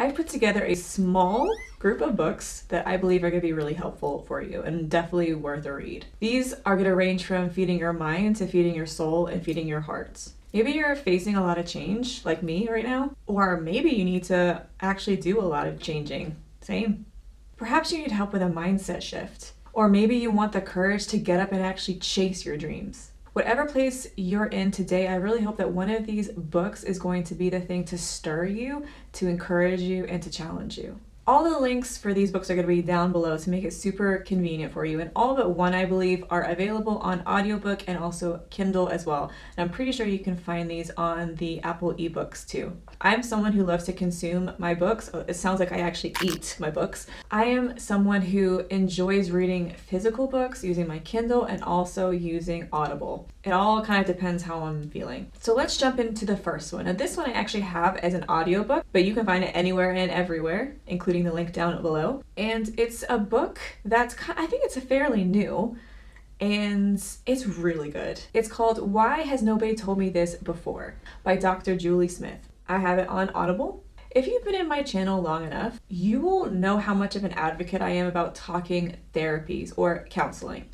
I've put together a small group of books that I believe are going to be really helpful for you and definitely worth a read. These are going to range from feeding your mind to feeding your soul and feeding your heart. Maybe you're facing a lot of change like me right now, or maybe you need to actually do a lot of changing. Same. Perhaps you need help with a mindset shift, or maybe you want the courage to get up and actually chase your dreams. Whatever place you're in today, I really hope that one of these books is going to be the thing to stir you, to encourage you, and to challenge you. All the links for these books are going to be down below to make it super convenient for you. And all but one, I believe, are available on audiobook and also Kindle as well. And I'm pretty sure you can find these on the Apple eBooks too. I'm someone who loves to consume my books. It sounds like I actually eat my books. I am someone who enjoys reading physical books using my Kindle and also using Audible. It all kind of depends how I'm feeling. So let's jump into the first one. Now this one I actually have as an audiobook, but you can find it anywhere and everywhere, including the link down below. And it's a book that's, I think it's fairly new, and it's really good. It's called Why Has Nobody Told Me This Before by Dr. Julie Smith. I have it on Audible. If you've been in my channel long enough, you will know how much of an advocate I am about talking therapies or counseling.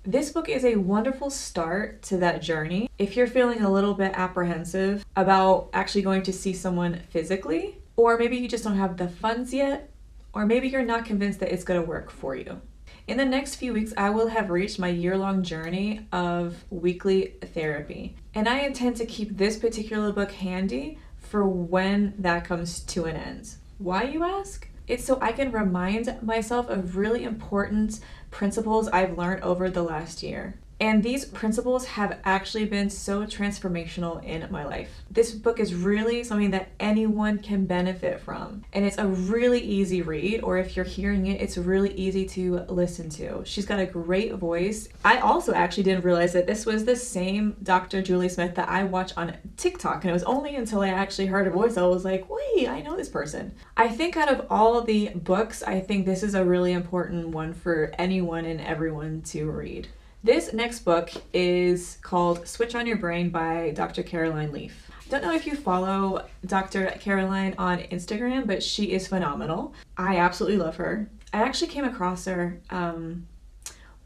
This book is a wonderful start to that journey. If you're feeling a little bit apprehensive about actually going to see someone physically, or maybe you just don't have the funds yet, or maybe you're not convinced that it's going to work for you. In the next few weeks, I will have reached my year-long journey of weekly therapy, and I intend to keep this particular book handy for when that comes to an end. Why, you ask? It's so I can remind myself of really important principles I've learned over the last year. And these principles have actually been so transformational in my life. This book is really something that anyone can benefit from. And it's a really easy read, or if you're hearing it, it's really easy to listen to. She's got a great voice. I also actually didn't realize that this was the same Dr. Julie Smith that I watch on TikTok. And it was only until I actually heard her voice, I was like, wait, I know this person. I think out of all the books, I think this is a really important one for anyone and everyone to read. This next book is called Switch on Your Brain by Dr. Caroline Leaf. I don't know if you follow Dr. Caroline on Instagram, but she is phenomenal. I absolutely love her. I actually came across her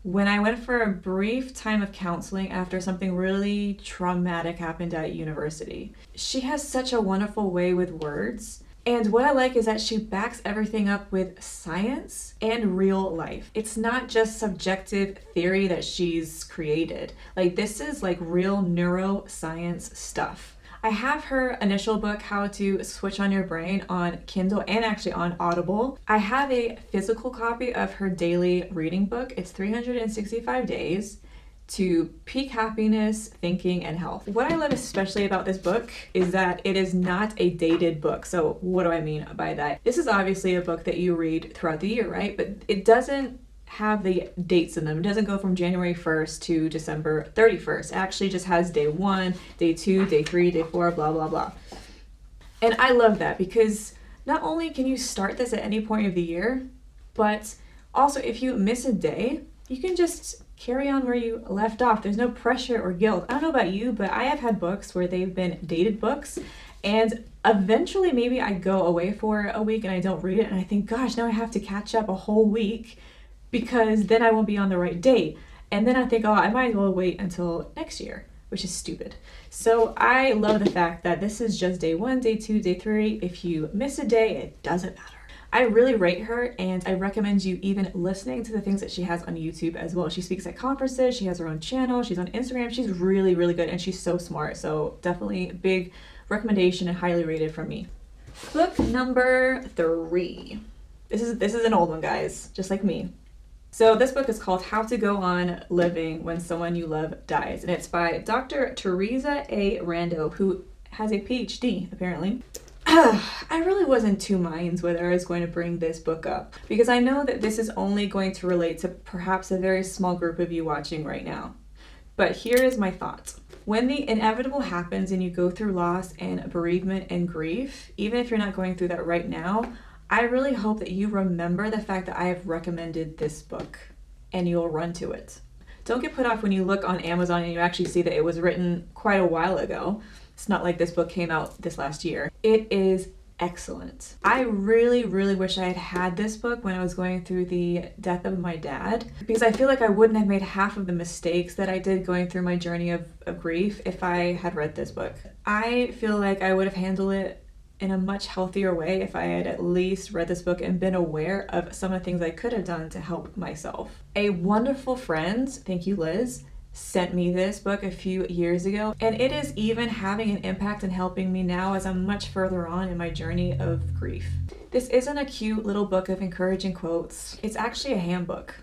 when I went for a brief time of counseling after something really traumatic happened at university. She has such a wonderful way with words. And what I like is that she backs everything up with science and real life. It's not just subjective theory that she's created. Like, this is like real neuroscience stuff. I have her initial book, How to Switch on Your Brain, on Kindle and actually on Audible. I have a physical copy of her daily reading book. It's 365 days to peak happiness, thinking, and health. What I love especially about this book is that it is not a dated book. So what do I mean by that? This is obviously a book that you read throughout the year, right? But it doesn't have the dates in them. It doesn't go from January 1st to December 31st. It actually just has day 1, day 2, day 3, day 4, blah, blah, blah. And I love that because not only can you start this at any point of the year, but also if you miss a day, you can just carry on where you left off. There's no pressure or guilt. I don't know about you, but I have had books where they've been dated books, and eventually maybe I go away for a week and I don't read it, and I think, gosh, now I have to catch up a whole week because then I won't be on the right date. And then I think, oh, I might as well wait until next year, which is stupid. So I love the fact that this is just day 1, day 2, day 3. If you miss a day, it doesn't matter. I really rate her, and I recommend you even listening to the things that she has on YouTube as well. She speaks at conferences, she has her own channel, she's on Instagram. She's really, really good, and she's so smart. So definitely big recommendation and highly rated from me. Book number 3. This is an old one, guys, just like me. So this book is called How to Go On Living When Someone You Love Dies, and it's by Dr. Teresa A. Rhando, who has a PhD, apparently. I really was in two minds whether I was going to bring this book up, because I know that this is only going to relate to perhaps a very small group of you watching right now. But here is my thought. When the inevitable happens and you go through loss and bereavement and grief, even if you're not going through that right now, I really hope that you remember the fact that I have recommended this book and you'll run to it. Don't get put off when you look on Amazon and you actually see that it was written quite a while ago. It's not like this book came out this last year. It is excellent. I really, really wish I had had this book when I was going through the death of my dad, because I feel like I wouldn't have made half of the mistakes that I did going through my journey of grief if I had read this book. I feel like I would have handled it in a much healthier way if I had at least read this book and been aware of some of the things I could have done to help myself. A wonderful friend, thank you Liz, sent me this book a few years ago, and it is even having an impact and helping me now as I'm much further on in my journey of grief. This isn't a cute little book of encouraging quotes. It's actually a handbook,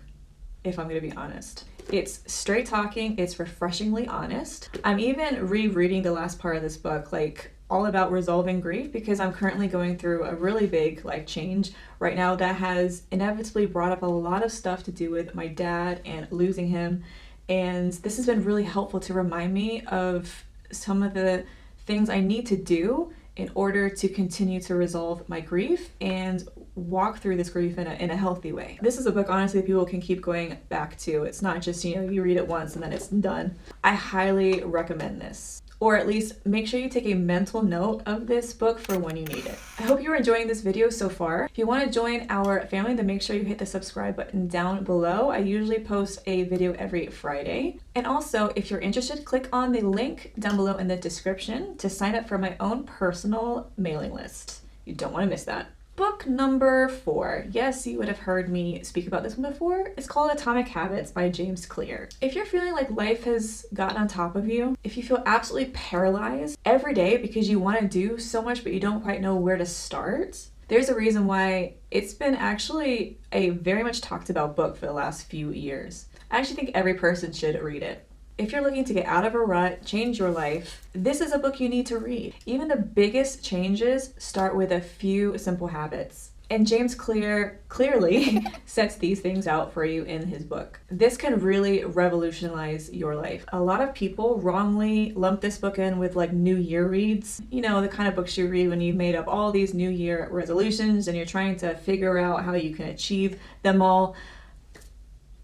if I'm going to be honest. It's straight talking, it's refreshingly honest. I'm even rereading the last part of this book, like all about resolving grief, because I'm currently going through a really big life change right now that has inevitably brought up a lot of stuff to do with my dad and losing him. And this has been really helpful to remind me of some of the things I need to do in order to continue to resolve my grief and walk through this grief in a healthy way. This is a book, honestly, people can keep going back to. It's not just, you read it once and then it's done. I highly recommend this. Or at least make sure you take a mental note of this book for when you need it. I hope you're enjoying this video so far. If you want to join our family, then make sure you hit the subscribe button down below. I usually post a video every Friday. And also, if you're interested, click on the link down below in the description to sign up for my own personal mailing list. You don't want to miss that. Book number 4. Yes, you would have heard me speak about this one before. It's called Atomic Habits by James Clear. If you're feeling like life has gotten on top of you, if you feel absolutely paralyzed every day because you want to do so much but you don't quite know where to start, there's a reason why it's been actually a very much talked about book for the last few years. I actually think every person should read it. If you're looking to get out of a rut, change your life, this is a book you need to read. Even the biggest changes start with a few simple habits. And James Clear clearly sets these things out for you in his book. This can really revolutionize your life. A lot of people wrongly lump this book in with like New Year reads. You know, the kind of books you read when you've made up all these New Year resolutions and you're trying to figure out how you can achieve them all.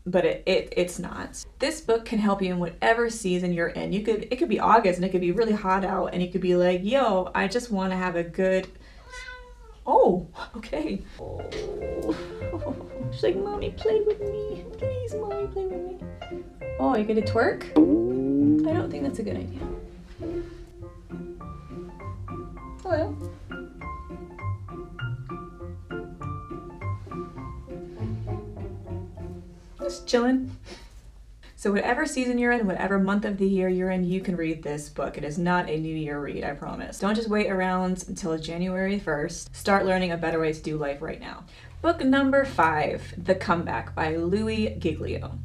But it's not. This book can help you in whatever season you're in. It could be August and it could be really hot out and you could be like, yo, I just want to have a good, oh, okay. Oh. She's like, mommy, play with me. Please, mommy, play with me. Oh, you're gonna twerk? I don't think that's a good idea. Hello. Just chilling. So whatever season you're in, whatever month of the year you're in, you can read this book. It is not a New Year read, I promise. Don't just wait around until January 1st. Start learning a better way to do life right now. Book number 5, The Comeback by Louie Giglio.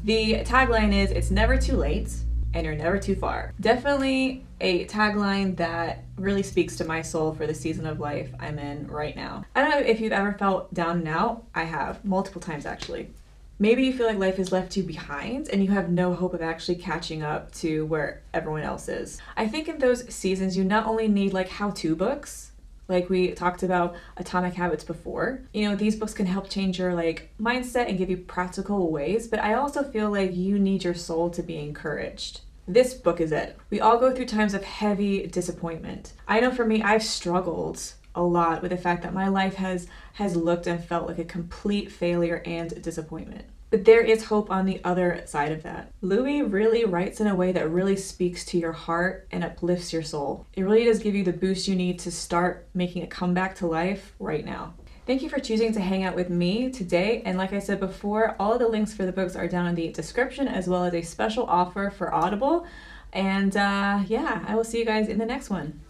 The tagline is, it's never too late and you're never too far. Definitely a tagline that really speaks to my soul for the season of life I'm in right now. I don't know if you've ever felt down and out. I have, multiple times actually. Maybe you feel like life has left you behind and you have no hope of actually catching up to where everyone else is. I think in those seasons you not only need like how-to books, like we talked about Atomic Habits before. You know, these books can help change your like mindset and give you practical ways, but I also feel like you need your soul to be encouraged. This book is it. We all go through times of heavy disappointment. I know for me, I've struggled a lot with the fact that my life has looked and felt like a complete failure and disappointment. But there is hope on the other side of that. Louie really writes in a way that really speaks to your heart and uplifts your soul. It really does give you the boost you need to start making a comeback to life right now. Thank you for choosing to hang out with me today. And like I said before, all of the links for the books are down in the description, as well as a special offer for Audible. And yeah, I will see you guys in the next one.